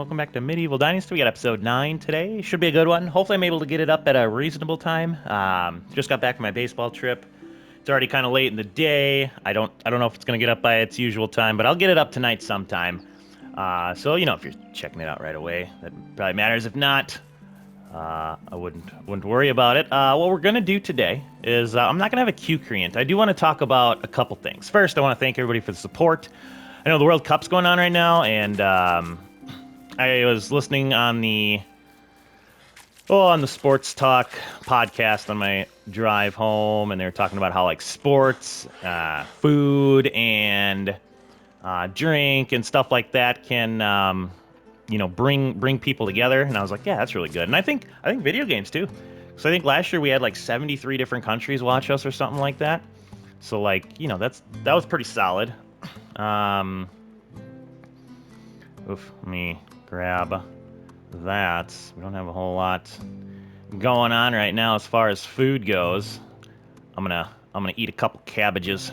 Welcome back to Medieval Dynasty. We got episode 9 today. Should be a good one. Hopefully I'm able to get it up at a reasonable time. Just got back from my baseball trip. It's already kind of late in the day. I don't know if it's going to get up by its usual time, but I'll get it up tonight sometime. So, you know, if you're checking it out right away, that probably matters. If not, I wouldn't worry about it. What we're going to do today is I'm not going to have a Q creant. I do want to talk about a couple things. First, I want to thank everybody for the support. I know the World Cup's going on right now, and I was listening on the Sports Talk podcast on my drive home, and they were talking about how like sports, food, and drink and stuff like that can bring people together. And I was like, yeah, that's really good. And I think video games too. So I think last year we had like 73 different countries watch us or something like that. So like, that was pretty solid. Let me grab that. We don't have a whole lot going on right now as far as food goes. I'm gonna eat a couple cabbages.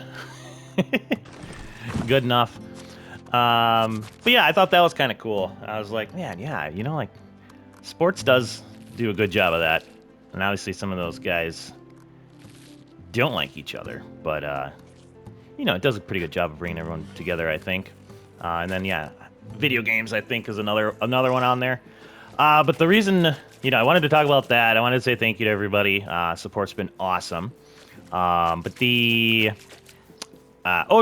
Good enough. But yeah, I thought that was kind of cool. I was like, man, yeah, like sports does do a good job of that. And obviously some of those guys don't like each other, but it does a pretty good job of bringing everyone together, I think. And then yeah, video games I think is another one on there. But the reason, I wanted to talk about that, I wanted to say thank you to everybody. Support's been awesome. But Odin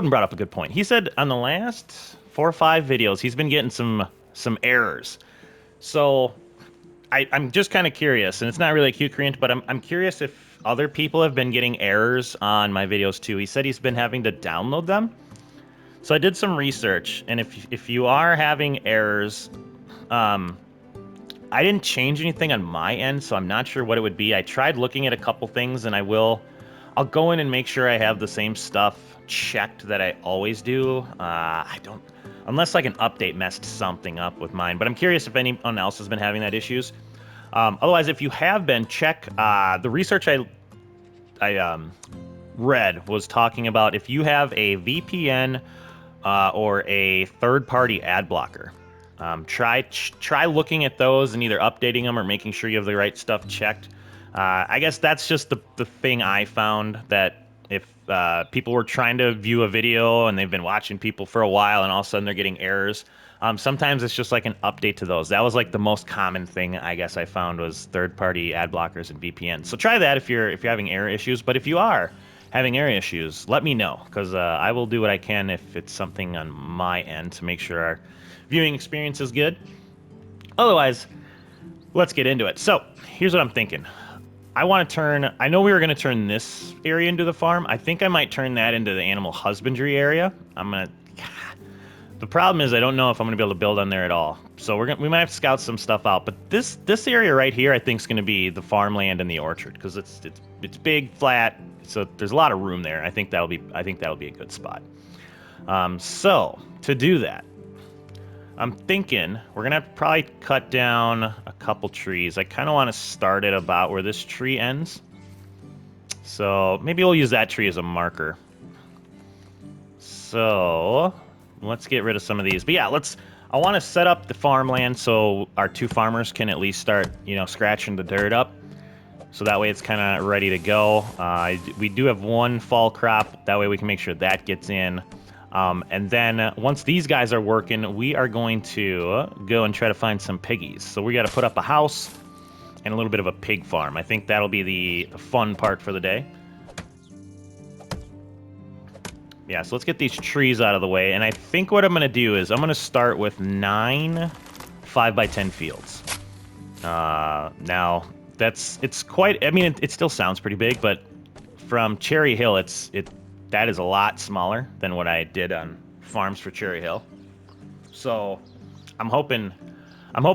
brought up a good point. He said on the last 4 or 5 videos, he's been getting some errors. So I'm just kind of curious, and it's not really a Q creant, but I'm curious if other people have been getting errors on my videos too. He said he's been having to download them. So I did some research, and if you are having errors, I didn't change anything on my end, so I'm not sure what it would be. I tried looking at a couple things, and I'll go in and make sure I have the same stuff checked that I always do. Unless like an update messed something up with mine, but I'm curious if anyone else has been having that issues. Otherwise, if you have been, check the research I read was talking about if you have a VPN or a third-party ad blocker. Try looking at those and either updating them or making sure you have the right stuff checked. I guess that's just the thing I found, that if people were trying to view a video and they've been watching people for a while and all of a sudden they're getting errors, sometimes it's just like an update to those. That was like the most common thing I guess I found was third-party ad blockers and VPN. So try that if you're having error issues. But if you are having error issues, let me know, because I will do what I can if it's something on my end to make sure our viewing experience is good. Otherwise, let's get into it. So here's what I'm thinking. I know we were going to turn this area into the farm. I think I might turn that into the animal husbandry area. The problem is I don't know if I'm going to be able to build on there at all. So we might have to scout some stuff out. But this area right here I think is going to be the farmland and the orchard, because it's big, flat, so there's a lot of room there. I think that'll be a good spot. So to do that, I'm thinking we're going to have to probably cut down a couple trees. I kind of want to start it about where this tree ends. So maybe we'll use that tree as a marker. So let's get rid of some of these. But yeah, I want to set up the farmland so our 2 farmers can at least start, scratching the dirt up. So that way it's kind of ready to go. We do have 1 fall crop. That way we can make sure that gets in. And then once these guys are working, we are going to go and try to find some piggies. So we got to put up a house and a little bit of a pig farm. I think that'll be the fun part for the day. Yeah, so let's get these trees out of the way. And I think what I'm going to do is I'm going to start with 9 5x10 fields. Now, it's quite... I mean, it still sounds pretty big, but from Cherry Hill, that is a lot smaller than what I did on farms for Cherry Hill. So I'm hoping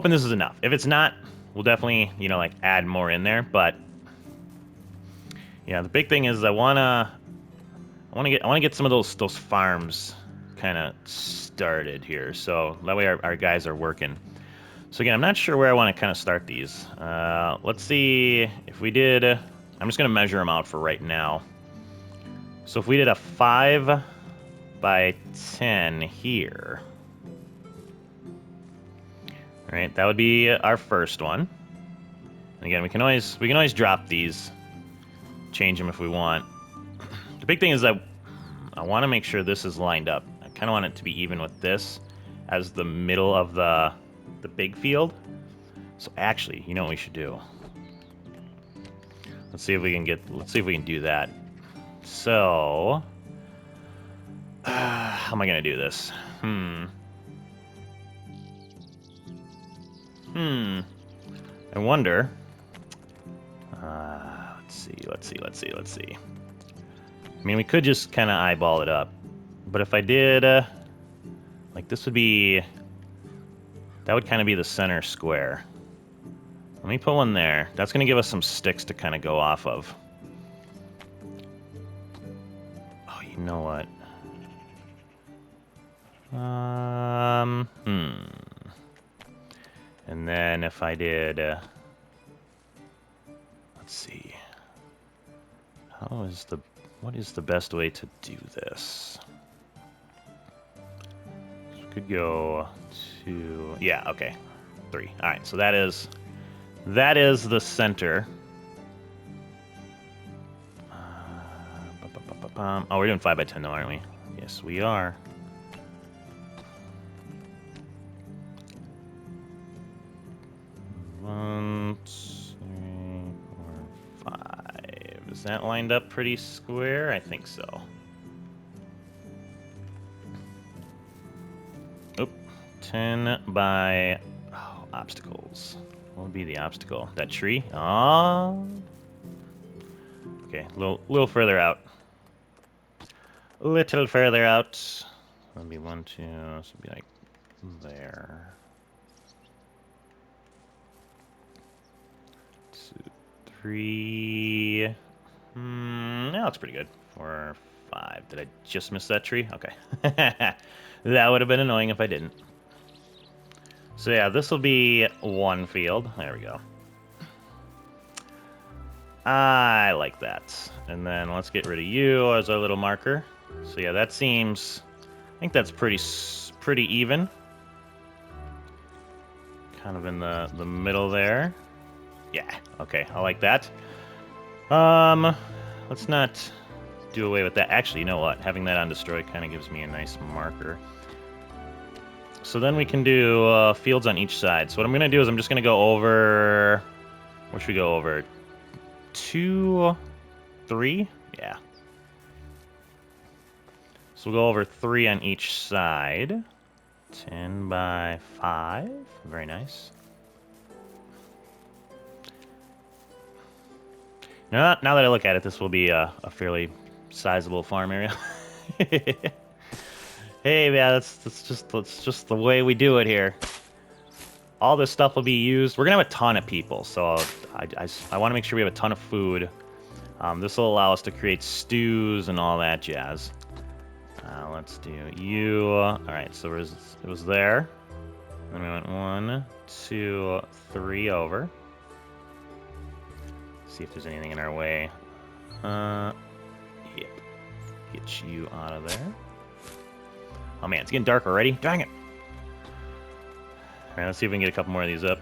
this is enough. If it's not, we'll definitely, add more in there. But yeah, the big thing is I want to get some of those farms kind of started here. So that way our guys are working. So again, I'm not sure where I want to kind of start these. Let's see if we did... I'm just going to measure them out for right now. So if we did a 5x10 here, All right, that would be our first one. And again, we can always drop these, change them if we want. The big thing is that I want to make sure this is lined up. I kind of want it to be even with this as the middle of the big field. So actually, you know what we should do? Let's see if we can do that. So, how am I gonna do this? I wonder. Let's see. I mean, we could just kind of eyeball it up, but if I did, like this would be, that would kind of be the center square. Let me put one there. That's gonna give us some sticks to kind of go off of. Oh, you know what? And then if I did, let's see. What is the best way to do this? So we could go to, yeah, okay, 3. All right, so that is the center. Oh, we're doing 5 by 10 though, aren't we? Yes, we are. One, 2, 4, 5. Is that lined up pretty square? I think so. Oop. 10 by... Oh, obstacles. What would be the obstacle? That tree? Oh. Okay, a little further out. A little further out. That'll be 1, 2, this would be like there. 2, 3. That looks pretty good. 4, 5. Did I just miss that tree? Okay. That would have been annoying if I didn't. So yeah, this will be one field. There we go. I like that. And then let's get rid of you as our little marker. So yeah, that seems... I think that's pretty even. Kind of in the middle there. Yeah, okay, I like that. Let's not do away with that. Actually, you know what? Having that on destroy kind of gives me a nice marker. So then we can do fields on each side. So what I'm going to do is I'm just going to go over... Where should we go over? 2, 3? Yeah. So we'll go over 3 on each side. 10 by 5. Very nice. Now that I look at it, this will be a fairly sizable farm area. Hey, man, that's just the way we do it here. All this stuff will be used. We're gonna have a ton of people, so I want to make sure we have a ton of food. This will allow us to create stews and all that jazz. Let's do you. All right, so it was there. Then we went 1, 2, 3 over. See if there's anything in our way. Yep. Get you out of there. Oh man, it's getting dark already. Dang it! All right, let's see if we can get a couple more of these up.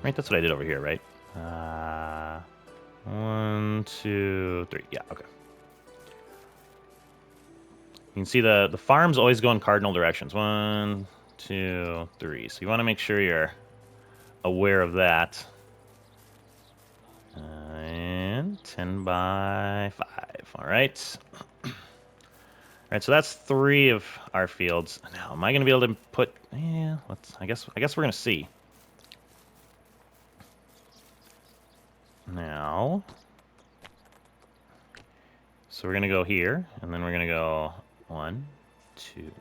Right, that's what I did over here, right? 1, 2, 3. Yeah, okay. You can see the farms always go in cardinal directions. 1, 2, 3. So you want to make sure you're aware of that. And 10 by 5. All right. All right, so that's 3 of our fields. Now, am I going to be able to put... Yeah, I guess we're going to see. Now... So we're going to go here, and then we're going to go 1, 2...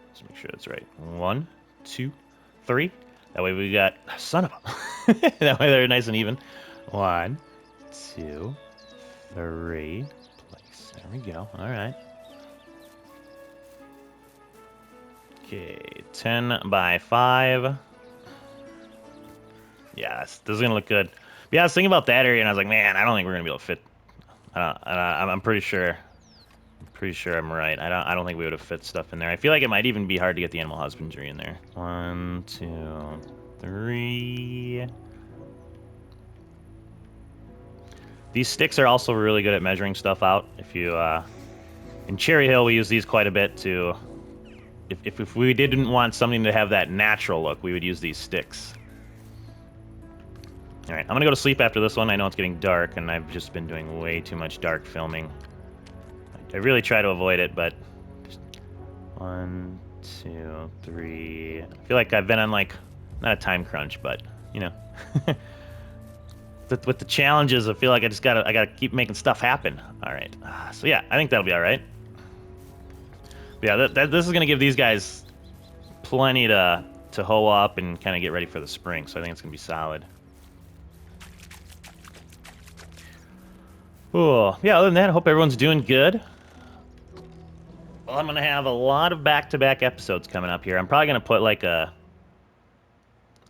Let's make sure that's right. 1, 2, 3. That way we got... Son of a... That way they're nice and even. 1, 2, 3... Place. There we go. All right. Okay, 10 by 5. Yeah, this is gonna look good. But yeah, I was thinking about that area, and I was like, man, I don't think we're gonna be able to fit. I'm pretty sure I'm pretty sure I'm right. I don't think we would have fit stuff in there. I feel like it might even be hard to get the animal husbandry in there. 1, 2, 3. These sticks are also really good at measuring stuff out. If you in Cherry Hill, we use these quite a bit to. If we didn't want something to have that natural look, we would use these sticks. All right, I'm gonna go to sleep after this one. I know it's getting dark, and I've just been doing way too much dark filming. I really try to avoid it, but just 1, 2, 3. I feel like I've been on like not a time crunch, but you know, with the challenges, I feel like I gotta keep making stuff happen. All right, so yeah, I think that'll be all right. Yeah, this is gonna give these guys plenty to hoe up and kind of get ready for the spring. So I think it's gonna be solid. Oh, yeah, other than that, I hope everyone's doing good. Well, I'm going to have a lot of back-to-back episodes coming up here. I'm probably going to put, like, an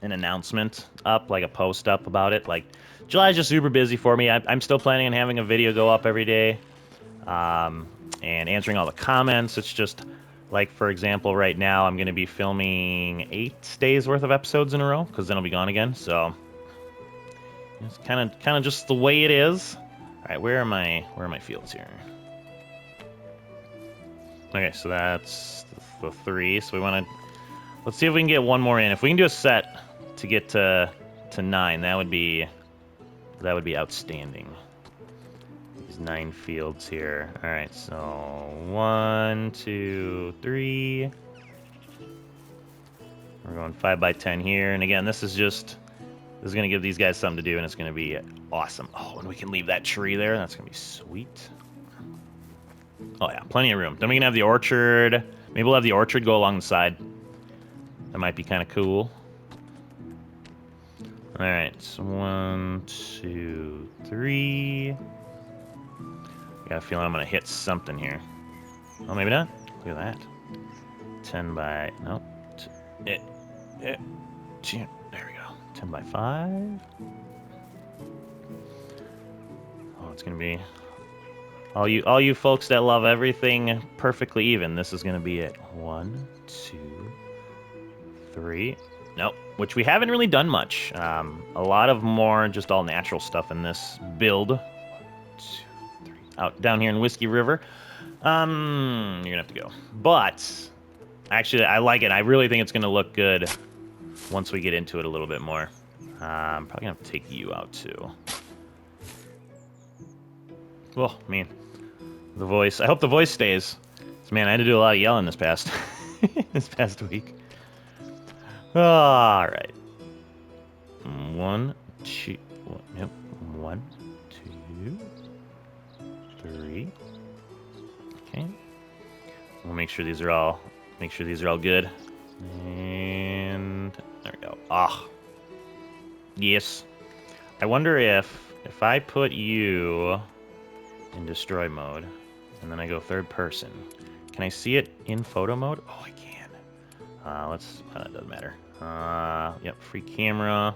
announcement up, like a post up about it. Like, July's just super busy for me. I'm still planning on having a video go up every day and answering all the comments. It's just, like, for example, right now I'm going to be filming 8 days worth of episodes in a row because then I'll be gone again. So, it's kind of just the way it is. All right, where are my fields here? Okay, so that's the 3. So we want to let's see if we can get one more in. If we can do a set to get to 9, that would be outstanding. These 9 fields here. All right, so 1, 2, 3. We're going 5 by 10 here, and again, this is going to give these guys something to do, and it's going to be awesome. Oh, and we can leave that tree there. That's going to be sweet. Oh, yeah, plenty of room. Then we can have the orchard. Maybe we'll have the orchard go along the side. That might be kind of cool. All right, so 1, 2, 3. I got a feeling I'm going to hit something here. Oh, maybe not. Look at that. 10 by... No. There we go. 10 by 5. Oh, it's going to be... All you folks that love everything perfectly even, this is going to be it. 1, 2, 3. Nope, which we haven't really done much. A lot of more just all natural stuff in this build. 1, 2, 3. Out down here in Whiskey River. You're going to have to go. But, actually, I like it. I really think it's going to look good once we get into it a little bit more. I'm probably going to have to take you out, too. Oh, man. The voice. I hope the voice stays. Man, I had to do a lot of yelling this past week. All right. 1, 2. Yep. 1, 2, 3. Okay. We'll make sure these are all good. And there we go. Ah. Yes. I wonder if I put you in destroy mode, and then I go third person. Can I see it in photo mode? Oh, I can. That doesn't matter. Yep, free camera.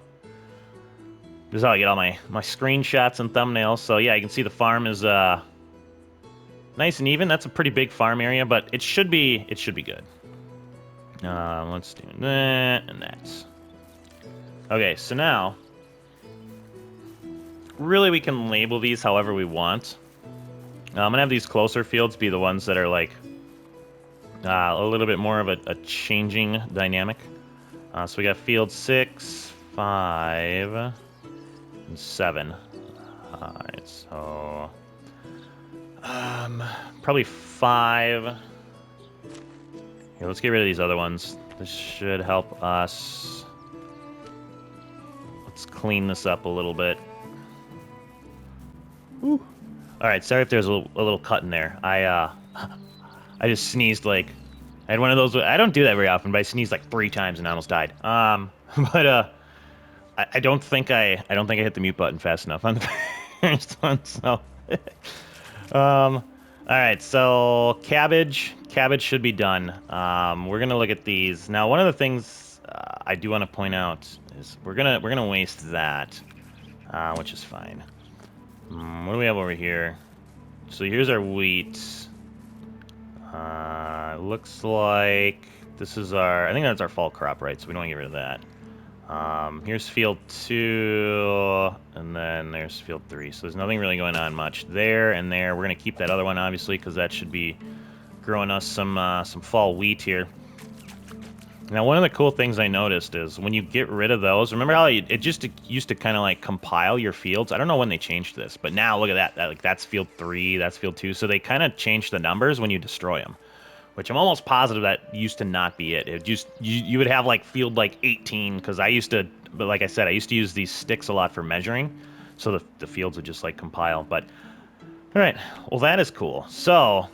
This is how I get all my screenshots and thumbnails. So yeah, you can see the farm is nice and even. That's a pretty big farm area, but it should be good. Let's do that and that. Okay, so now really we can label these however we want. I'm gonna have these closer fields be the ones that are like a little bit more of a changing dynamic. So we got field 6, 5, and 7. All right, so probably 5. Here, let's get rid of these other ones. This should help us. Let's clean this up a little bit. Woo. All right, sorry if there's a little cut in there. I just sneezed like I had one of those. I don't do that very often, but I sneezed like 3 times and I almost died. But I don't think I hit the mute button fast enough on the first one. So, all right, so cabbage should be done. We're gonna look at these now. One of the things I do want to point out is we're gonna waste that, which is fine. What do we have over here? So here's our wheat. Looks like this is our, I think that's our fall crop, right? So we don't want to get rid of that. Here's field 2, and then there's field 3. So there's nothing really going on much there and there. We're going to keep that other one, obviously, because that should be growing us some fall wheat here. Now, one of the cool things I noticed is when you get rid of those, remember how it just used to kind of like compile your fields? I don't know when they changed this, but now look at that. Like that's field 3, that's field 2. So they kind of changed the numbers when you destroy them, which I'm almost positive that used to not be it. It just you would have like field like 18 because I used to, but like I said, I used to use these sticks a lot for measuring, so the fields would just like compile. But all right, well that is cool. So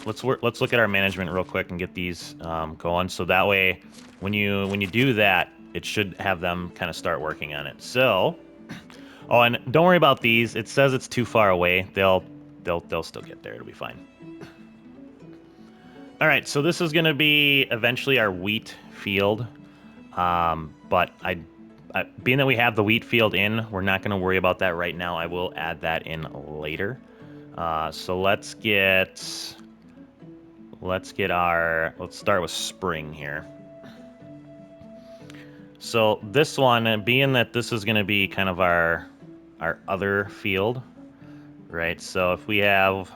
let's look at our management real quick and get these going. So that way, when you do that, it should have them kind of start working on it. So, oh, and don't worry about these. It says it's too far away. They'll still get there. It'll be fine. All right, so this is going to be eventually our wheat field, but being that we have the wheat field in, we're not going to worry about that right now. I will add that in later. So let's start with spring here. So this one, being that this is going to be kind of our other field, right? So if we have,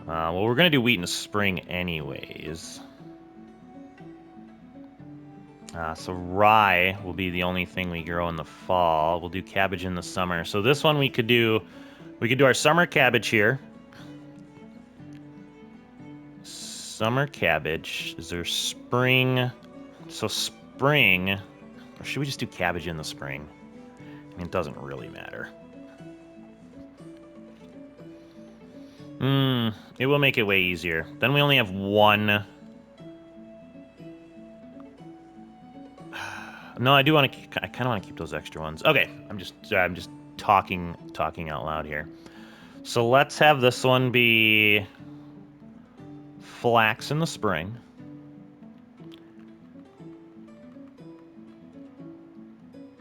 well, we're going to do wheat in the spring anyways. So rye will be the only thing we grow in the fall. We'll do cabbage in the summer. So this one we could do our summer cabbage here. Summer cabbage. Is there spring? So spring, or should we just do cabbage in the spring? I mean, it doesn't really matter. It will make it way easier. Then we only have one. No, I do want to. I kind of want to keep those extra ones. Okay, I'm just talking out loud here. So let's have this one be flax in the spring.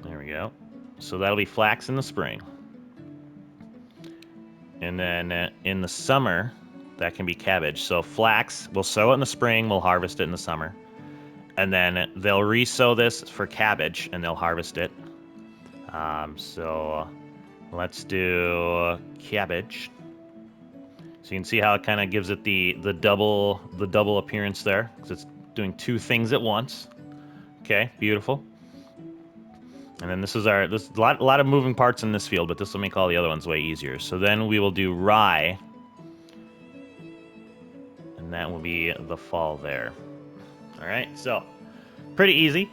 There we go. So that'll be flax in the spring. And then in the summer, that can be cabbage. So flax, we'll sow it in the spring, we'll harvest it in the summer. And then they'll re-sow this for cabbage, and they'll harvest it. So let's do cabbage. So you can see how it kind of gives it the double appearance there, because it's doing two things at once. Okay, beautiful. And then this is a lot of moving parts in this field, but this will make all the other ones way easier. So then we will do rye, and that will be the fall there. All right, so pretty easy.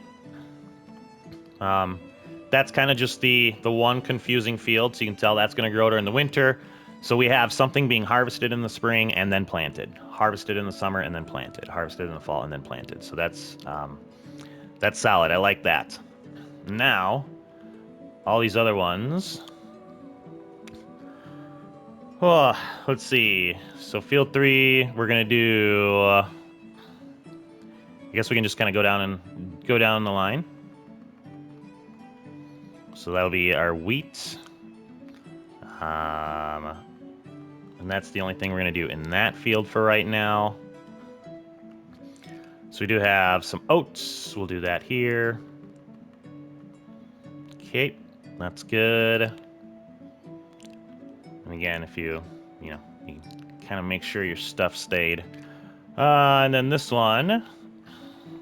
That's kind of just the one confusing field, so you can tell that's going to grow during the winter. So we have something being harvested in the spring and then planted, harvested in the summer and then planted, harvested in the fall and then planted. So that's solid. I like that. Now, all these other ones. Oh, let's see. So field 3, we're gonna do. I guess we can just kind of go down the line. So that'll be our wheat. And that's the only thing we're going to do in that field for right now. So we do have some oats. We'll do that here. Okay, that's good. And again, if you kind of make sure your stuff stayed. And then this one,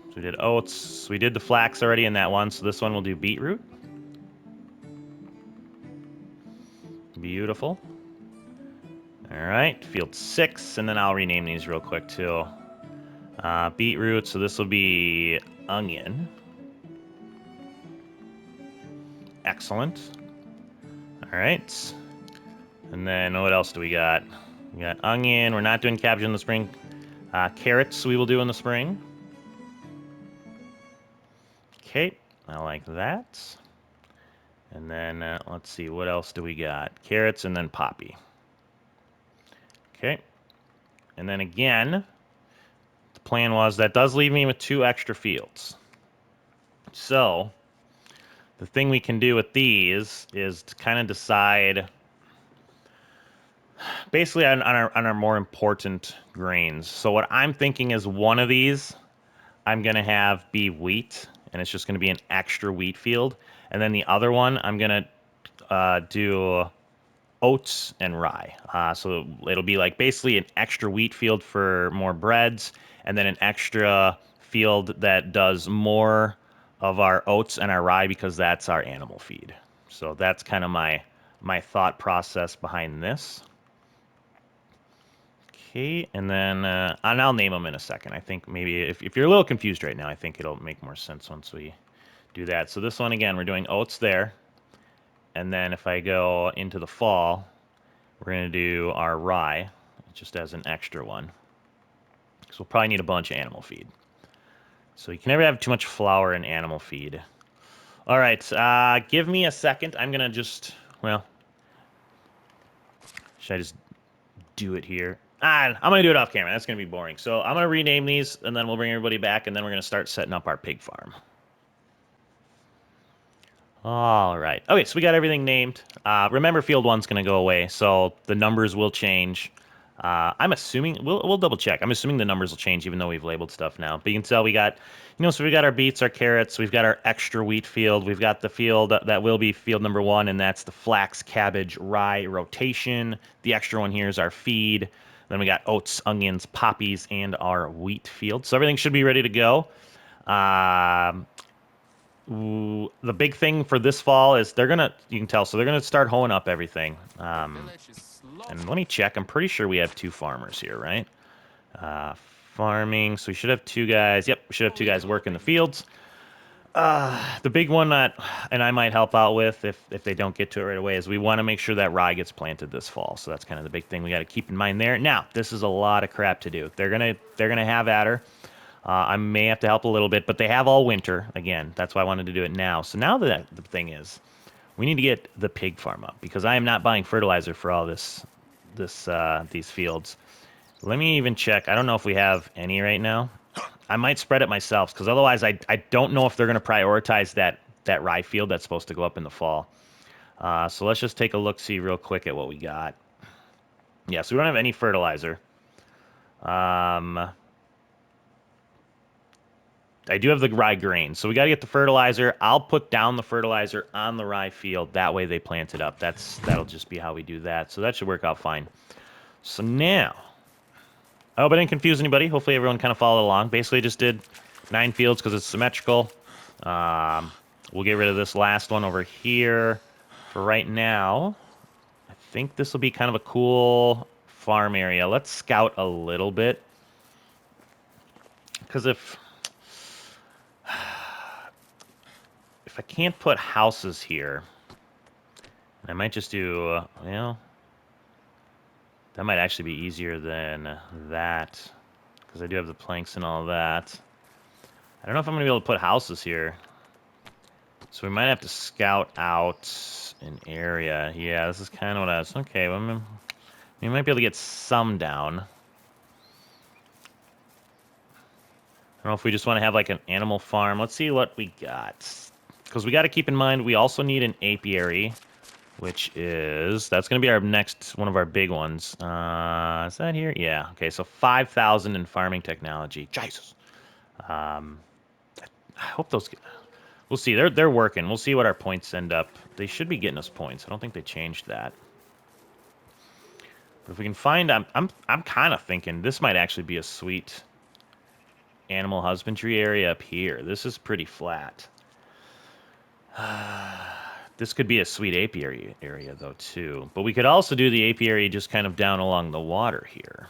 so we did oats. We did the flax already in that one, so this one we'll do beetroot. Beautiful. All right, field 6, and then I'll rename these real quick too. Beetroot, so this will be onion. Excellent. All right. And then what else do we got? We got onion. We're not doing cabbage in the spring. Carrots we will do in the spring. Okay, I like that. And then let's see, what else do we got? Carrots and then poppy. Okay. And then again, the plan was that does leave me with 2 extra fields. So the thing we can do with these is to kind of decide basically on our more important grains. So what I'm thinking is one of these I'm gonna have be wheat, and it's just gonna be an extra wheat field, and then the other one I'm gonna do oats and rye. So it'll be like basically an extra wheat field for more breads, and then an extra field that does more of our oats and our rye because that's our animal feed. So that's kind of my thought process behind this. Okay, and then and I'll name them in a second. I think maybe if you're a little confused right now, I think it'll make more sense once we do that. So this one again, we're doing oats there, and then if I go into the fall, we're going to do our rye, just as an extra one, because we'll probably need a bunch of animal feed. So you can never have too much flour in animal feed. All right, give me a second. I'm going to just, well, should I just do it here? I'm going to do it off camera. That's going to be boring. So I'm going to rename these, and then we'll bring everybody back, and then we're going to start setting up our pig farm. All right. Okay, so we got everything named. Remember, field one's going to go away, so the numbers will change. I'm assuming we'll double check. I'm assuming the numbers will change, even though we've labeled stuff now. But you can tell we got, so we got our beets, our carrots, we've got our extra wheat field, we've got the field that will be field number one, and that's the flax, cabbage, rye rotation. The extra one here is our feed. Then we got oats, onions, poppies, and our wheat field. So everything should be ready to go. The big thing for this fall is you can tell, so they're gonna start hoeing up everything. And let me check. I'm pretty sure we have 2 farmers here, right? Farming. So we should have 2 guys. Yep, we should have 2 guys working the fields. The big one that, and I might help out with if they don't get to it right away, is we want to make sure that rye gets planted this fall. So that's kind of the big thing we got to keep in mind there. Now, this is a lot of crap to do. They're gonna have at her. I may have to help a little bit, but they have all winter. Again, that's why I wanted to do it now. So now the thing is, we need to get the pig farm up because I am not buying fertilizer for all these fields. Let me even check. I don't know if we have any right now. I might spread it myself because otherwise I don't know if they're going to prioritize that rye field that's supposed to go up in the fall. So let's just take a look-see real quick at what we got. Yeah, so we don't have any fertilizer. I do have the rye grain, so we got to get the fertilizer. I'll put down the fertilizer on the rye field. That way they plant it up. That'll just be how we do that. So that should work out fine. So now, I hope I didn't confuse anybody. Hopefully everyone kind of followed along. Basically just did 9 fields because it's symmetrical. We'll get rid of this last one over here. For right now, I think this will be kind of a cool farm area. Let's scout a little bit. Because if I can't put houses here, I might just do, that might actually be easier than that, because I do have the planks and all that. I don't know if I'm going to be able to put houses here. So we might have to scout out an area. Yeah, this is kind of what I was, okay, well, we might be able to get some down. I don't know if we just want to have like an animal farm. Let's see what we got. Because we got to keep in mind, we also need an apiary, that's going to be our next, one of our big ones. Is that here? Yeah. Okay, so 5,000 in farming technology. Jesus. I hope those, we'll see. They're working. We'll see what our points end up. They should be getting us points. I don't think they changed that. But if we can find, I'm kind of thinking this might actually be a sweet animal husbandry area up here. This is pretty flat. This could be a sweet apiary area, though, too. But we could also do the apiary just kind of down along the water here.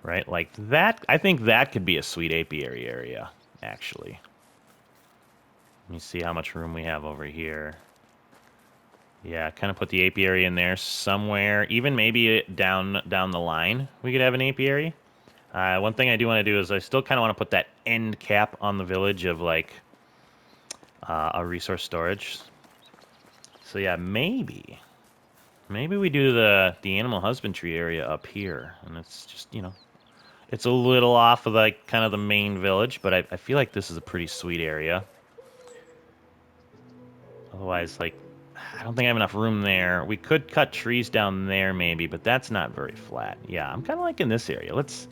Right? Like that. I think that could be a sweet apiary area, actually. Let me see how much room we have over here. Yeah, kind of put the apiary in there somewhere. Even maybe down the line, we could have an apiary. One thing I do want to do is I still kind of want to put that end cap on the village of, like, a resource storage. So yeah, maybe we do the animal husbandry area up here, and it's just, it's a little off of like kind of the main village, but I feel like this is a pretty sweet area. Otherwise, like, I don't think I have enough room there. We could cut trees down there maybe, but that's not very flat. Yeah, I'm kind of liking this area. Let's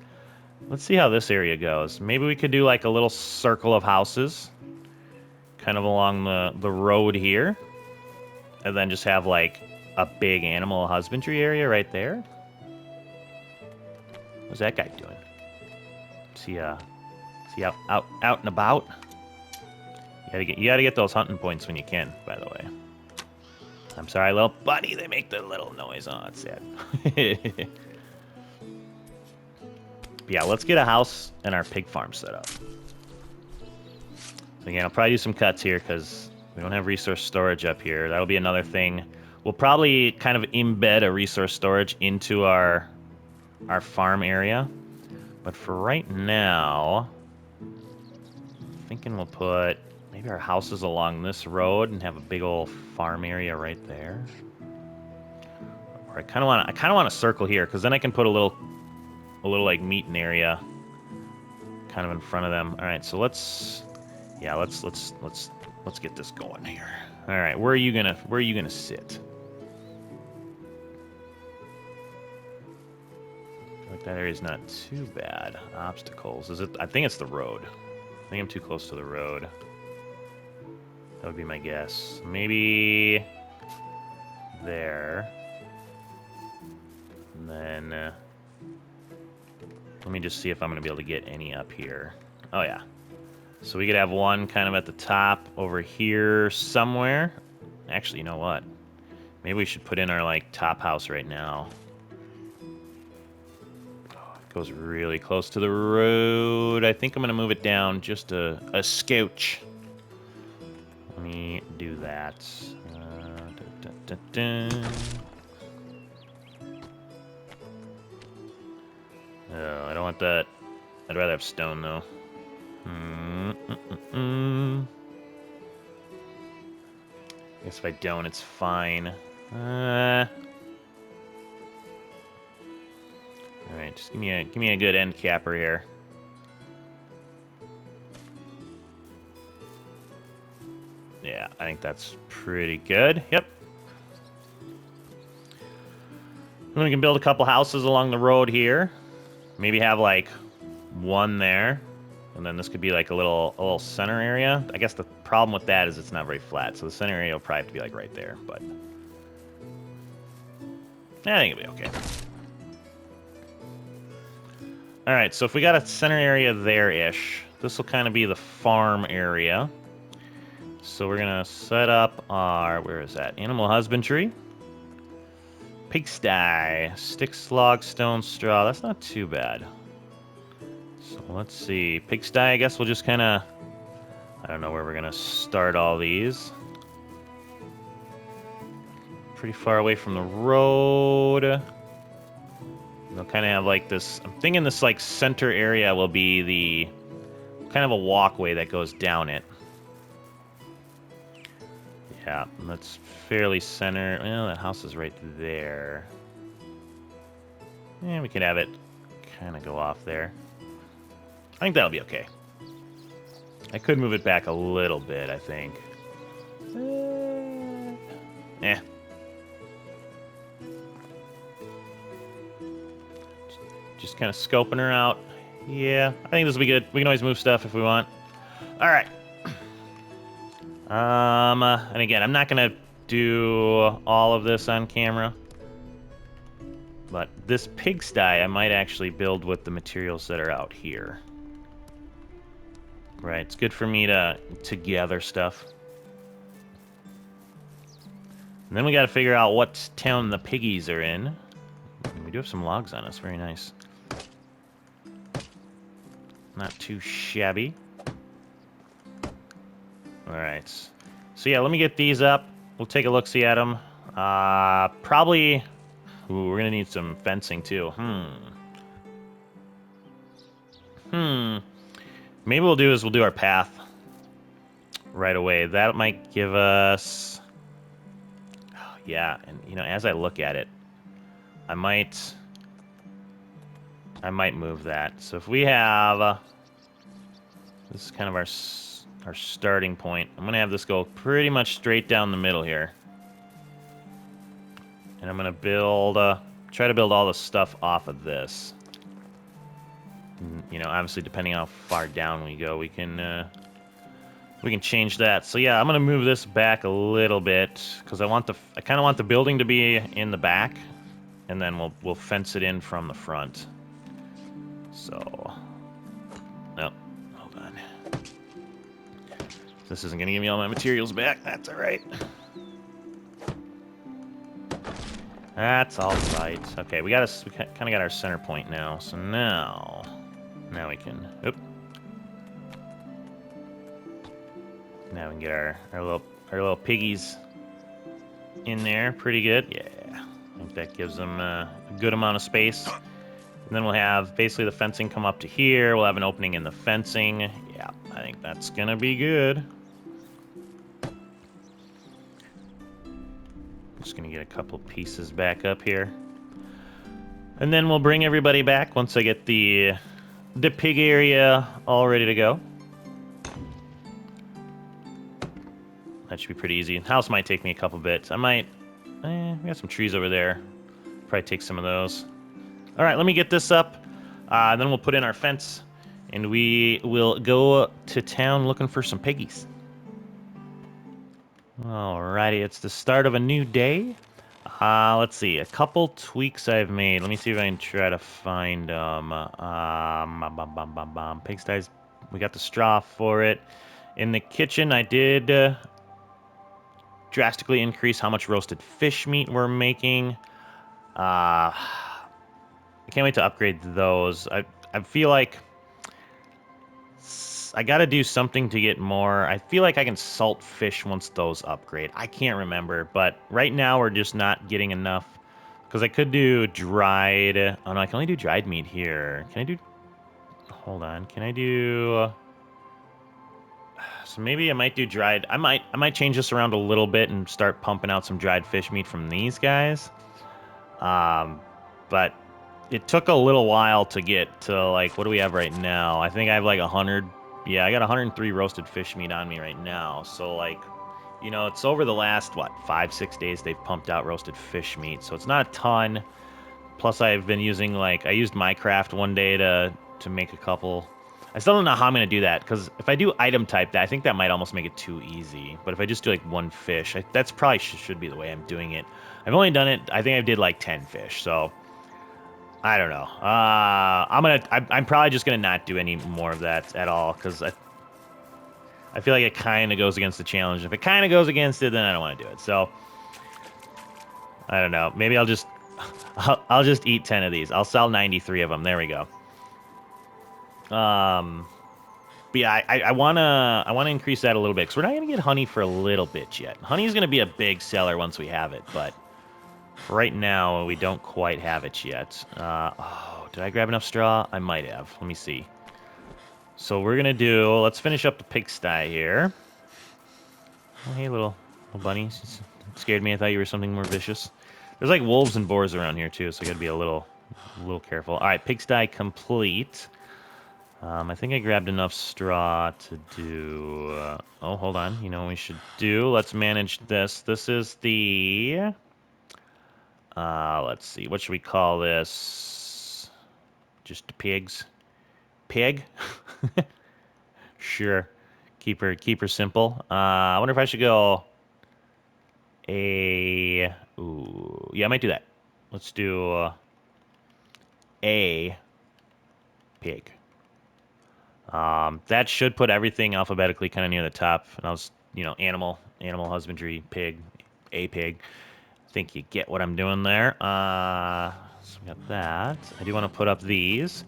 see how this area goes. Maybe we could do like a little circle of houses, kind of along the road here, and then just have like a big animal husbandry area right there. What's that guy doing? Is he out and about? You gotta get those hunting points when you can, by the way. I'm sorry, little buddy. They make the little noise. Oh, it's sad. Yeah, let's get a house and our pig farm set up. So again, I'll probably do some cuts here because we don't have resource storage up here. That'll be another thing. We'll probably kind of embed a resource storage into our farm area. But for right now, I'm thinking we'll put maybe our houses along this road and have a big old farm area right there. Or I kind of want to circle here because then I can put a little like meeting area kind of in front of them. All right, so let's get this going here. All right, where are you gonna sit? I feel like that area's not too bad. Obstacles. Is it? I think it's the road. I think I'm too close to the road. That would be my guess. Maybe there. And then let me just see if I'm going to be able to get any up here. Oh, yeah. So we could have one kind of at the top over here somewhere. Actually, you know what? Maybe we should put in our, like, top house right now. Oh, it goes really close to the road. I think I'm going to move it down just a scotch. Let me do that. Oh, I don't want that. I'd rather have stone, though. Guess if I don't, it's fine. Alright, just give me a good end capper here. Yeah, I think that's pretty good. Yep. And we can build a couple houses along the road here. Maybe have like one there, and then this could be like a little center area. I guess the problem with that is it's not very flat, so the center area will probably have to be like right there. But I think it'll be okay. All right, so if we got a center area there-ish, this will kind of be the farm area. So we're gonna set up our, where is that? Animal husbandry. Pigsty. Sticks, logs, stone, straw. That's not too bad. So let's see. Pigsty, I guess we'll just kind of, I don't know where we're gonna start all these. Pretty far away from the road. They'll kind of have like this, I'm thinking this like center area will be the, kind of a walkway that goes down it. Yeah, that's fairly center. Well, that house is right there. Yeah, we could have it kind of go off there. I think that'll be okay. I could move it back a little bit, I think. Eh. Just kind of scoping her out. Yeah, I think this will be good. We can always move stuff if we want. All right. And again, I'm not gonna do all of this on camera, but this pigsty I might actually build with the materials that are out here. Right, it's good for me to gather stuff. And then we got to figure out what town the piggies are in. We do have some logs on us, very nice. Not too shabby. Alright. So yeah, let me get these up. We'll take a look-see at them. Probably... Ooh, we're gonna need some fencing, too. Maybe we'll do our path right away. That might give us... Yeah, and, you know, as I look at it, I might move that. So if we have... this is kind of our starting point. I'm going to have this go pretty much straight down the middle here. And I'm gonna build, try to build all the stuff off of this. And, you know, obviously depending on how far down we go, we can change that. So yeah, I'm gonna move this back a little bit because I kind of want the building to be in the back, and then we'll fence it in from the front. So, no, hold on. This isn't gonna give me all my materials back. That's all right. That's all right. Okay, we kind of got our center point now. So now we can. Oop. Now we can get our little piggies in there. Pretty good. Yeah, I think that gives them a good amount of space. And then we'll have basically the fencing come up to here. We'll have an opening in the fencing. Yeah, I think that's gonna be good. Just gonna get a couple pieces back up here. And then we'll bring everybody back once I get the pig area all ready to go. That should be pretty easy. The house might take me a couple bits. We got some trees over there. Probably take some of those. All right, let me get this up. Then we'll put in our fence, and we will go to town looking for some piggies. Alrighty, it's the start of a new day. Let's see, a couple tweaks I've made. Let me see if I can try to find pigsties. We got the straw for it. In the kitchen, I did drastically increase how much roasted fish meat we're making. I can't wait to upgrade those. I feel like I gotta do something to get more. I feel like I can salt fish once those upgrade. I can't remember, but right now we're just not getting enough. Because I could do dried. Oh no, I can only do dried meat here. Can I do? Hold on. Can I do? So maybe I might do dried. I might change this around a little bit and start pumping out some dried fish meat from these guys. But it took a little while to get to, like, what do we have right now? I think I have like 100. Yeah, I got 103 roasted fish meat on me right now. So, like, you know, it's over the last, what, 5-6 days they've pumped out roasted fish meat. So it's not a ton. Plus, I've been using, like, I used Minecraft one day to make a couple. I still don't know how I'm going to do that, because if I do item type that, I think that might almost make it too easy. But if I just do, like, one fish, that's probably should be the way I'm doing it. I've only done it, I think I did, like, 10 fish, so I don't know. I'm probably just gonna not do any more of that at all, because I feel like it kind of goes against the challenge. If it kind of goes against it, then I don't want to do it. So I don't know. Maybe I'll just eat 10 of these. I'll sell 93 of them. There we go. But yeah, I wanna increase that a little bit, because we're not gonna get honey for a little bit yet. Honey is gonna be a big seller once we have it, but right now we don't quite have it yet. Oh, did I grab enough straw? I might have. Let me see. So we're gonna let's finish up the pigsty here. Oh, hey, little bunnies. Scared me. I thought you were something more vicious. There's like wolves and boars around here too, so I gotta be a little careful. All right, pigsty complete. I think I grabbed enough straw to do. Oh, hold on. You know what we should do? Let's manage this. This is the. Let's see. What should we call this? Just the pigs. Pig? Sure. Keep her simple. I wonder if I should go ooh, yeah, I might do that. Let's do a pig. That should put everything alphabetically kind of near the top. And I'll just, animal husbandry, pig, a pig. I think you get what I'm doing there. So we got that. I do want to put up these.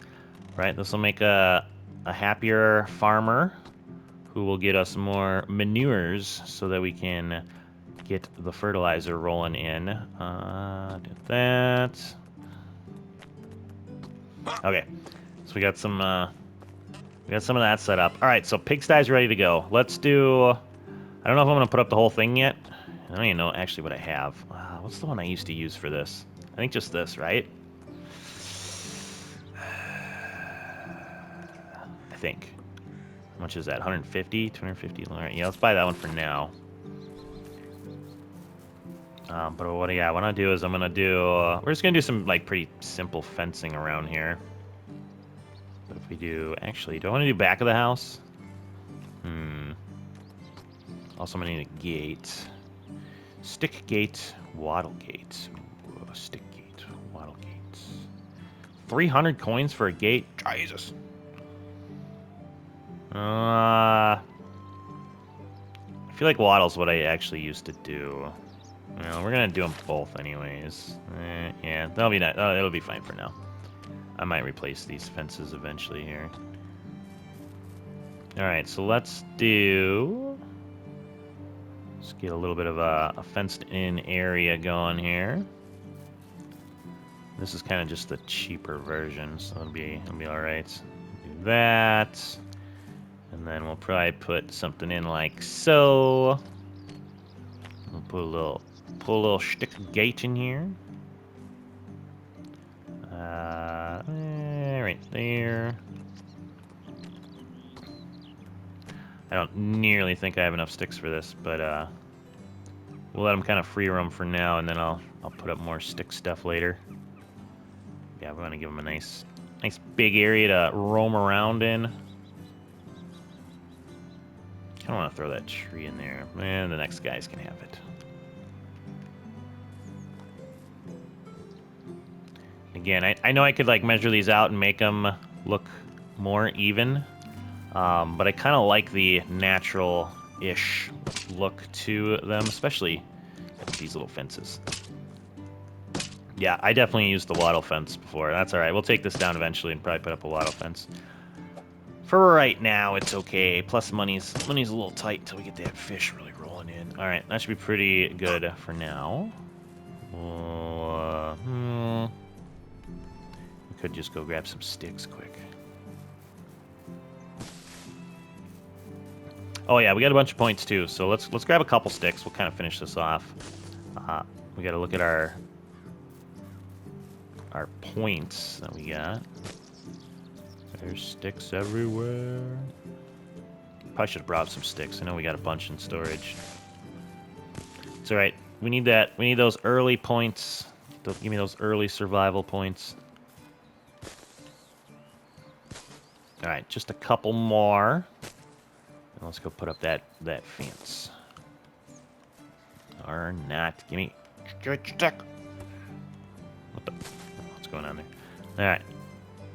Right, this will make a happier farmer who will get us more manures so that we can get the fertilizer rolling in. Did that. Okay, so we got some of that set up. All right, so pigsty's ready to go. Let's do. I don't know if I'm gonna put up the whole thing yet. I don't even know actually what I have. What's the one I used to use for this? I think just this, right? I think. How much is that? 150? 250? All right, yeah, let's buy that one for now. But what I want to do is we're just going to do some, like, pretty simple fencing around here. But if we do, actually, do I want to do back of the house? Also, I'm going to need a gate. Stick gate, wattle gate. Ooh, stick gate, wattle gate. 300 coins for a gate? Jesus. I feel like wattle's what I actually used to do. Well, we're gonna do them both anyways. Yeah, that'll be nice. It'll be fine for now. I might replace these fences eventually here. All right, so let's get a little bit of a fenced-in area going here. This is kind of just the cheaper version, so it'll be all right. Do that, and then we'll probably put something in like so. We'll put a little stick gate in here. Right there. I don't nearly think I have enough sticks for this, but we'll let them kind of free roam for now, and then I'll put up more stick stuff later. Yeah, we want to give them a nice big area to roam around in. Kind of want to throw that tree in there, and the next guys can have it. Again, I know I could like measure these out and make them look more even, but I kind of like the natural-ish look to them, especially these little fences. Yeah, I definitely used the wattle fence before. That's all right. We'll take this down eventually and probably put up a wattle fence. For right now, it's okay. Plus, money's a little tight until we get that fish really rolling in. All right, that should be pretty good for now. We could just go grab some sticks quick. Oh yeah, we got a bunch of points too. So let's grab a couple sticks. We'll kind of finish this off. We got to look at our points that we got. There's sticks everywhere. Probably should have brought some sticks. I know we got a bunch in storage. It's all right. We need that. We need those early points. Give me those early survival points. All right, just a couple more. And let's go put up that fence. Or not. Give me stick. What's going on there? All right.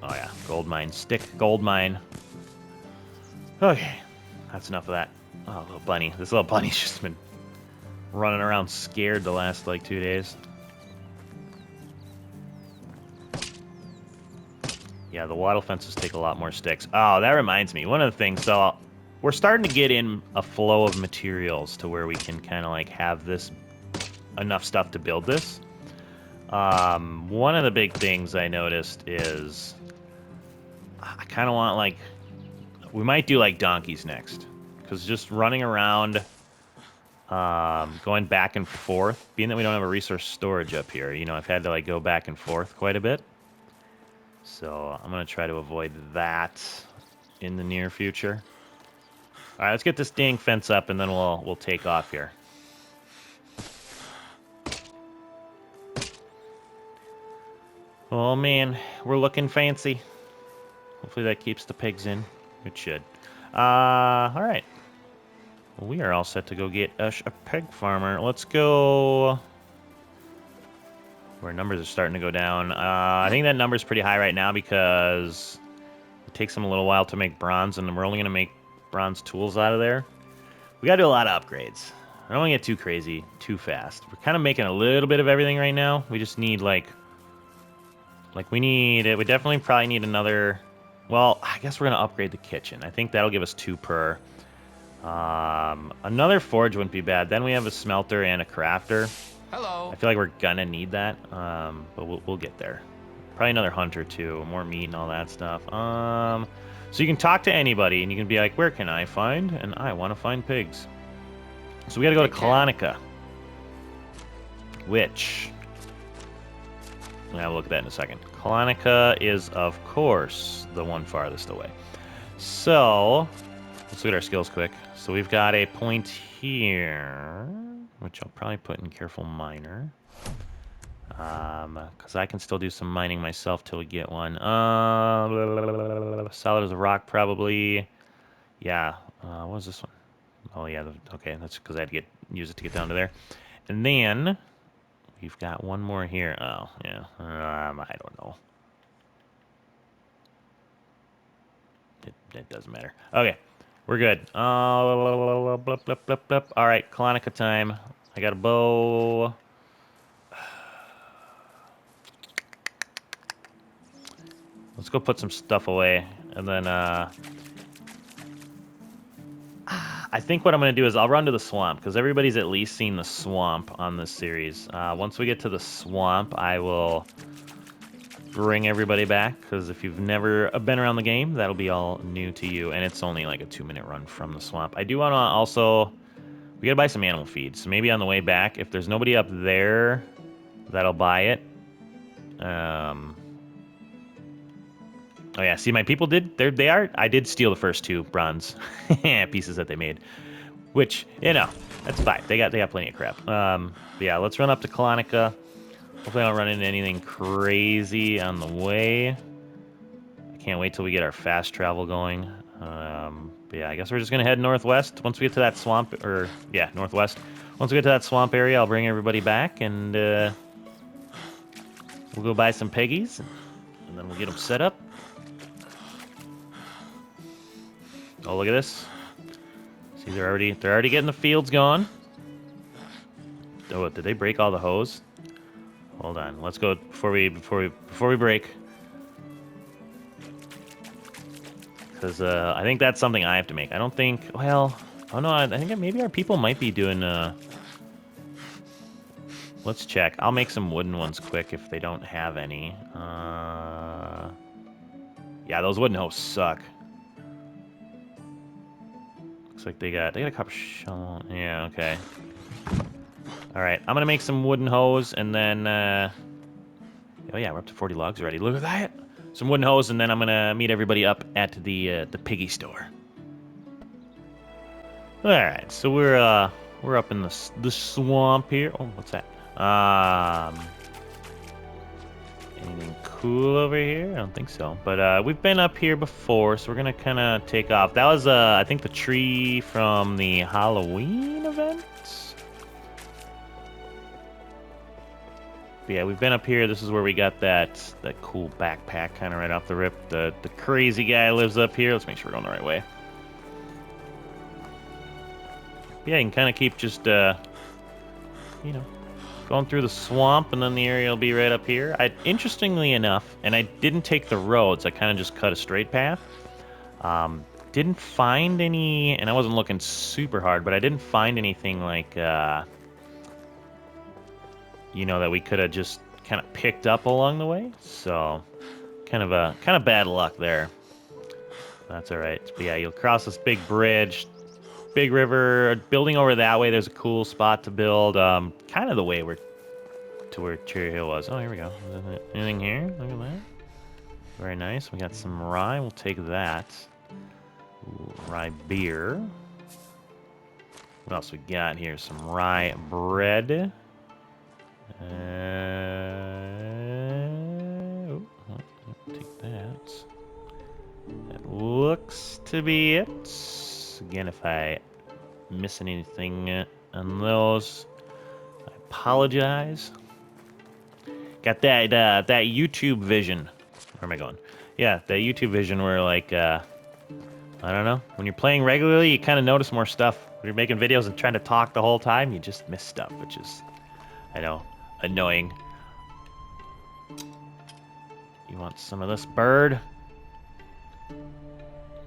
Oh yeah, gold mine. Stick gold mine. Okay, that's enough of that. Oh, little bunny. This little bunny's just been running around scared the last like 2 days. Yeah, the wattle fences take a lot more sticks. Oh, that reminds me. One of the things, so we're starting to get in a flow of materials to where we can kind of like have this enough stuff to build this. One of the big things I noticed is I kind of want like, we might do like donkeys next, because just running around, going back and forth, being that we don't have a resource storage up here, you know, I've had to like go back and forth quite a bit. So I'm going to try to avoid that in the near future. All right, let's get this dang fence up, and then we'll take off here. Oh man, we're looking fancy. Hopefully that keeps the pigs in. It should. All right. Well, we are all set to go get us a pig farmer. Let's go. Where numbers are starting to go down. I think that number's pretty high right now because it takes them a little while to make bronze, and we're only going to make bronze tools out of there. We got to do a lot of upgrades. I don't want to get too crazy too fast. We're kind of making a little bit of everything right now. We just need we definitely probably need another. Well, I guess we're going to upgrade the kitchen. I think that'll give us 2 per. Another forge wouldn't be bad. Then we have a smelter and a crafter. Hello. I feel like we're gonna need that, but we'll get there. Probably another hunter too, more meat and all that stuff. So you can talk to anybody and you can be like, where can I find? And I want to find pigs. So we got to go to Kolonica, which we'll have a look at that in a second. Kolonica is, of course, the one farthest away. So let's look at our skills quick. So we've got a point here. which I'll probably put in careful miner. Because I can still do some mining myself till we get one. Solid as a rock, probably. Yeah. What was this one? Oh yeah. Okay, that's because I had to use it to get down to there. And then we've got one more here. Oh yeah. I don't know. It doesn't matter. Okay, we're good. All right, Colonica time. I got a bow. Let's go put some stuff away, and then I think what I'm going to do is I'll run to the swamp, because everybody's at least seen the swamp on this series. Once we get to the swamp, I will bring everybody back, because if you've never been around the game, that'll be all new to you, and it's only like a 2-minute run from the swamp. I do want to also... We gotta buy some animal feed, so maybe on the way back, if there's nobody up there that'll buy it. Oh yeah, see, my people did. They are. I did steal the first 2 bronze pieces that they made, which, you know, that's fine. They got plenty of crap. But yeah, let's run up to Colonica. Hopefully, I don't run into anything crazy on the way. I can't wait till we get our fast travel going. But yeah, I guess we're just gonna head northwest once we get to that swamp, or yeah, northwest. Once we get to that swamp area, I'll bring everybody back, and we'll go buy some piggies, and then we'll get them set up. Oh, look at this! See, they're already getting the fields going. Oh, did they break all the hose? Hold on, let's go before we break. Because I think that's something I have to make. I don't think... Well... Oh, no, I think maybe our people might be doing... Let's check. I'll make some wooden ones quick if they don't have any. Yeah, those wooden hoses suck. Looks like they got a copper shovel. Yeah, okay. Alright, I'm gonna make some wooden hose, and then... Oh, yeah, we're up to 40 logs already. Look at that! Some wooden hose, and then I'm gonna meet everybody up at the piggy store. All right, so we're up in the swamp here. Oh, what's that? Anything cool over here? I don't think so. But we've been up here before, so we're gonna kind of take off. That was I think the tree from the Halloween event. But yeah, we've been up here. This is where we got that cool backpack kind of right off the rip. The crazy guy lives up here. Let's make sure we're going the right way. Yeah, you can kind of keep just, you know, going through the swamp, and then the area will be right up here. Interestingly enough, and I didn't take the roads. I kind of just cut a straight path. Didn't find any, and I wasn't looking super hard, but I didn't find anything like... you know, that we could have just kind of picked up along the way. So, kind of bad luck there. That's all right. But yeah, you'll cross this big bridge, big river. Building over that way, there's a cool spot to build. Kind of the way to where Cherry Hill was. Oh, here we go. Anything here? Look at that. Very nice. We got some rye. We'll take that. Ooh, rye beer. What else we got here? Some rye bread. Take that. That looks to be it. Again, if I miss anything on those, I apologize. Got that that YouTube vision. Where am I going? Yeah, that YouTube vision where, like, I don't know. When you're playing regularly, you kind of notice more stuff. When you're making videos and trying to talk the whole time, you just miss stuff, which is, I know, annoying. You want some of this bird?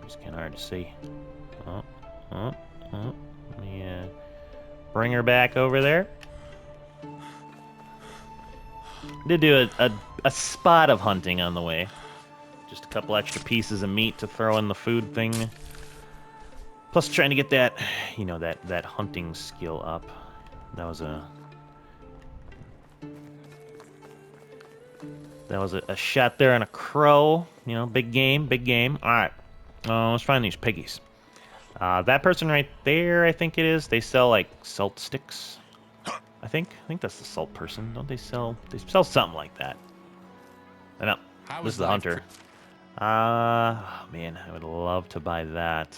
It's kind of hard to see. Let me bring her back over there. Did do a spot of hunting on the way. Just a couple extra pieces of meat to throw in the food thing. Plus trying to get that, you know, that hunting skill up. That was a shot there on a crow. You know, big game, big game. All right, let's find these piggies. That person right there, I think it is, they sell, like, salt sticks. think that's the salt person. Don't they sell? They sell something like that. I know. This is the hunter. Oh, man, I would love to buy that.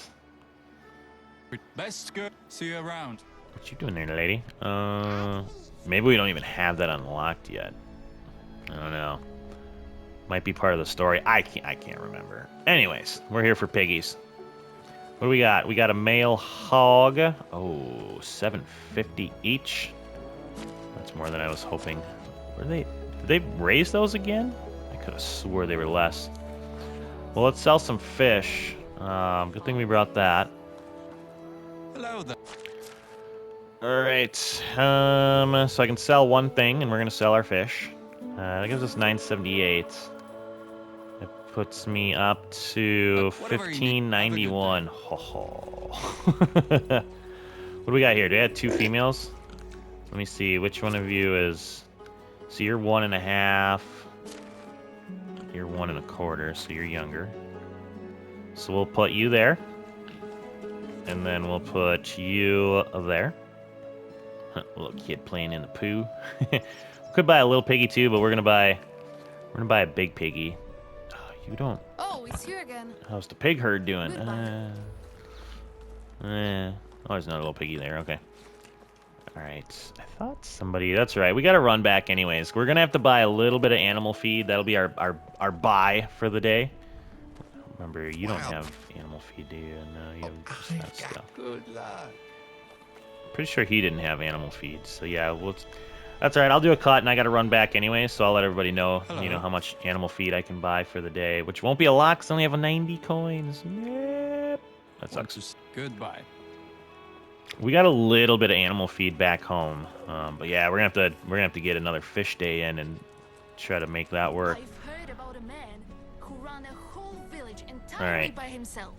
Best go. See you around. What you doing there, lady? Maybe we don't even have that unlocked yet. I don't know. Might be part of the story. I can't remember. Anyways, we're here for piggies. What do we got? We got a male hog. Oh, 750 each. That's more than I was hoping. Did they raise those again? I could have swore they were less. Well, let's sell some fish. Good thing we brought that. Hello there. All right. So I can sell one thing, and we're gonna sell our fish. That gives us 978. It puts me up to 1591. Ho ho. What do we got here? Do we have 2 females? Let me see. Which one of you is? So you're 1.5. You're 1 1/4, so you're younger. So we'll put you there. And then we'll put you there. Little kid playing in the poo. Could buy a little piggy too, but we're gonna buy a big piggy. Oh, you don't. Oh, it's here again. How's the pig herd doing? Oh, there's not a little piggy there. Okay. All right. I thought somebody. That's right. We got to run back anyways. We're gonna have to buy a little bit of animal feed. That'll be our buy for the day. Remember, you don't have animal feed, do you? No, you have just that stuff. Good lad. Pretty sure he didn't have animal feed. So yeah, that's all right. I'll do a cut, and I got to run back anyway. So I'll let everybody know, Hello. how much animal feed I can buy for the day, which won't be a lot because I only have 90 coins. Yep. That sucks. Goodbye. We got a little bit of animal feed back home, but yeah, we're gonna have to get another fish day in and try to make that work. I've heard about a man who ran a whole village entirely All right. by himself.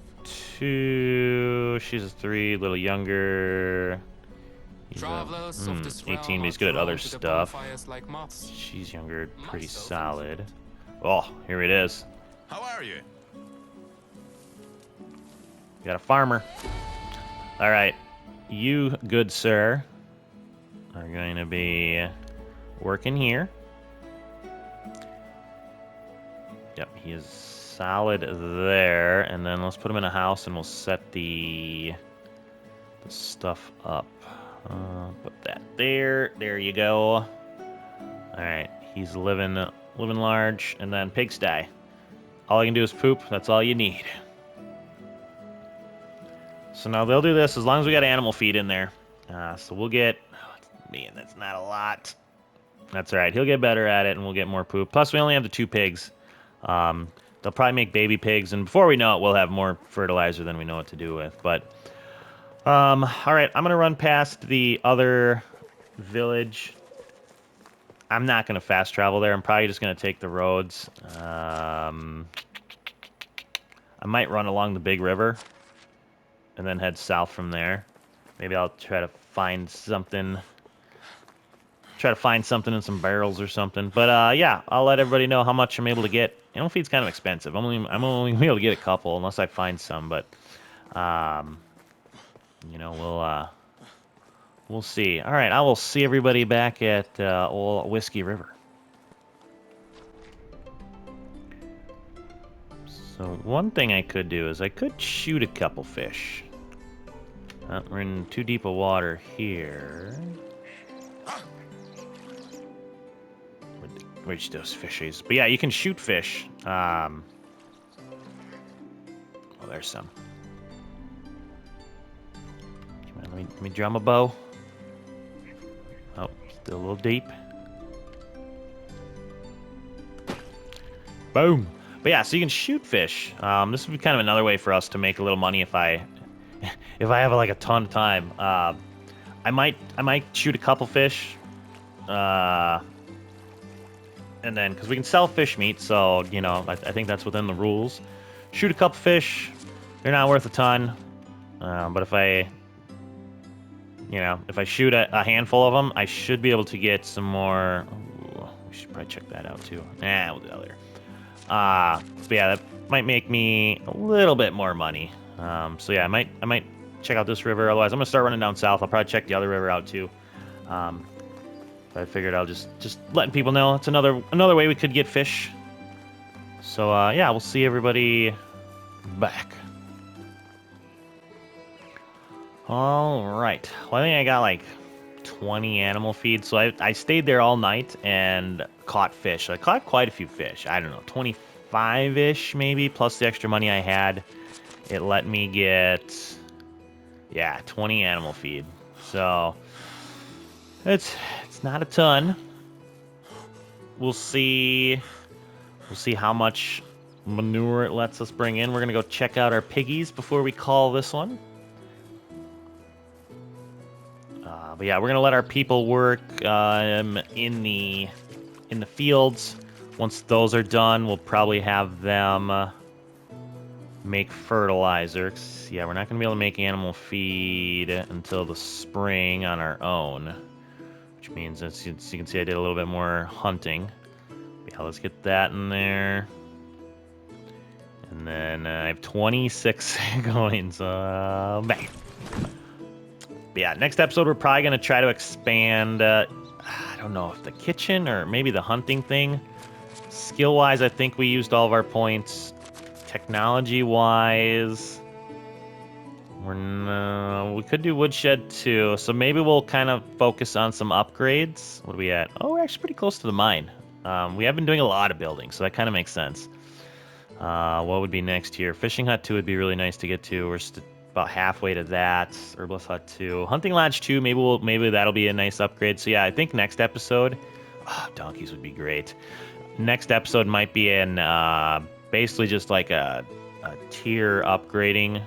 2. She's a 3, a little younger. He's Travelers of this 18, realm but he's are good at drawn other to the stuff. bonfires like moths. She's younger, pretty Myself. solid. Oh, here it is. How are you? We got a farmer. All right, you, good sir, are going to be working here. Yep, he is solid there. And then let's put him in a house, and we'll set the stuff up. Put that there. There you go. All right, he's living large, and then pigsty. All I can do is poop. That's all you need. So now they'll do this as long as we got animal feed in there. So we'll get... man, that's not a lot. That's all right. He'll get better at it, and we'll get more poop. Plus, we only have the 2 pigs. They'll probably make baby pigs, and before we know it, we'll have more fertilizer than we know what to do with. But, all right, I'm going to run past the other village. I'm not going to fast travel there. I'm probably just going to take the roads. I might run along the big river and then head south from there. Maybe I'll try to find something. Try to find something in some barrels or something. But yeah, I'll let everybody know how much I'm able to get. Animal feed's kind of expensive. I'm only gonna be able to get a couple unless I find some. But we'll see. All right, I will see everybody back at old Whiskey River. So one thing I could do is I could shoot a couple fish. We're in too deep of water here. Where'd those fishies? But yeah, you can shoot fish. Oh, there's some. Come on, let me draw my bow. Oh, still a little deep. Boom. But yeah, so you can shoot fish. This would be kind of another way for us to make a little money if I have like a ton of time. I might shoot a couple fish. And then, because we can sell fish meat, so, I think that's within the rules. Shoot a couple fish. They're not worth a ton. But if I shoot a handful of them, I should be able to get some more. Ooh, we should probably check that out, too. We'll do that later. But yeah, that might make me a little bit more money. So yeah, I might check out this river. Otherwise, I'm going to start running down south. I'll probably check the other river out, too. But I figured I'll just letting people know it's another way we could get fish. So yeah, we'll see everybody back. All right. Well, I think I got like 20 animal feed. So I stayed there all night and caught fish. So I caught quite a few fish. I don't know, 25-ish maybe, plus the extra money I had. It let me get, yeah, 20 animal feed. So it's not a ton. We'll see how much manure it lets us bring in. We're gonna go check out our piggies before we call this one. But yeah, we're gonna let our people work in the fields. Once those are done, we'll probably have them make fertilizer. 'Cause, yeah, we're not gonna be able to make animal feed until the spring on our own, which means, as you can see, I did a little bit more hunting. But yeah, let's get that in there. And then I have 26 going, so bang. But yeah, next episode we're probably going to try to expand, I don't know if the kitchen or maybe the hunting thing. Skill-wise, I think we used all of our points. Technology-wise, we could do woodshed too, so maybe we'll kind of focus on some upgrades. What are we at? Oh, we're actually pretty close to the mine. We have been doing a lot of building, so that kind of makes sense. What would be next here? Fishing hut 2 would be really nice to get to. We're about halfway to that. Herbalist hut 2. Hunting lodge 2, maybe that'll be a nice upgrade. So yeah, I think next episode, donkeys would be great. Next episode might be in basically just like a tier upgrading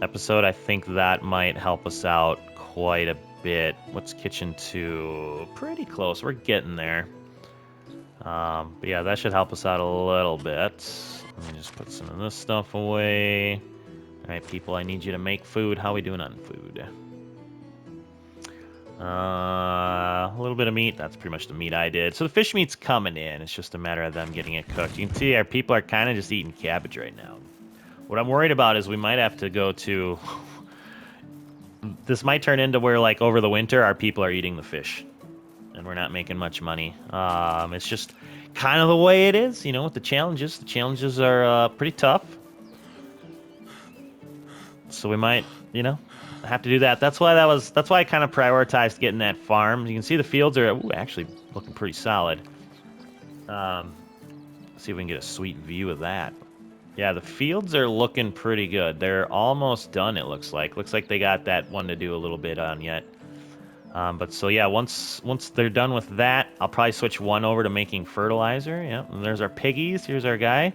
episode. I think that might help us out quite a bit. What's kitchen 2? Pretty close. We're getting there. But yeah, that should help us out a little bit. Let me just put some of this stuff away. All right, people, I need you to make food. How are we doing on food? A little bit of meat. That's pretty much the meat I did. So the fish meat's coming in. It's just a matter of them getting it cooked. You can see our people are kind of just eating cabbage right now. What I'm worried about is we might have to go to... This might turn into where, like, over the winter, our people are eating the fish. And we're not making much money. It's just kind of the way it is, you know, with the challenges. The challenges are pretty tough. So we might, you know, have to do that. That's why I kind of prioritized getting that farm. You can see the fields are actually looking pretty solid. See if we can get a sweet view of that. Yeah, the fields are looking pretty good. They're almost done, it looks like. Looks like they got that one to do a little bit on yet. But so yeah, once they're done with that, I'll probably switch one over to making fertilizer. Yeah, and there's our piggies. Here's our guy.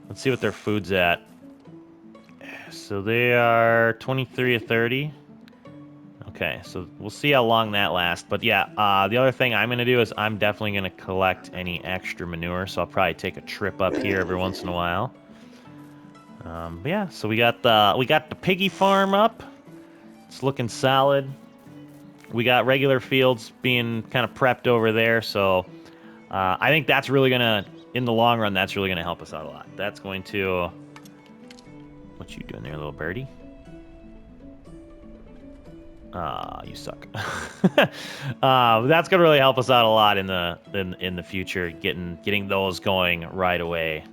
Let's see what their food's at. So they are 23 of 30. Okay, so we'll see how long that lasts. But yeah, the other thing I'm going to do is I'm definitely going to collect any extra manure. So I'll probably take a trip up here every once in a while. But yeah, so we got the piggy farm up. It's looking solid. We got regular fields being kind of prepped over there. So I think that's really going to, in the long run, that's really going to help us out a lot. That's going to... What you doing there, little birdie? You suck. That's gonna really help us out a lot in the future, getting those going right away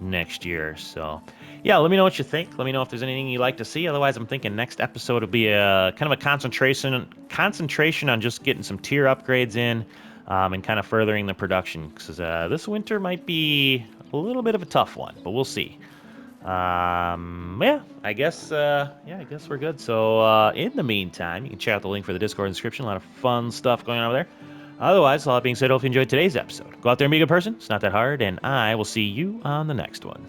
next year. So yeah, let me know what you think. Let me know if there's anything you'd like to see. Otherwise, I'm thinking next episode will be a kind of a concentration on just getting some tier upgrades in and kind of furthering the production, because this winter might be a little bit of a tough one, but we'll see. Yeah, I guess we're good. So, in the meantime, you can check out the link for the Discord description. A lot of fun stuff going on over there. Otherwise, all that being said, hope you enjoyed today's episode. Go out there and be a good person. It's not that hard, and I will see you on the next one.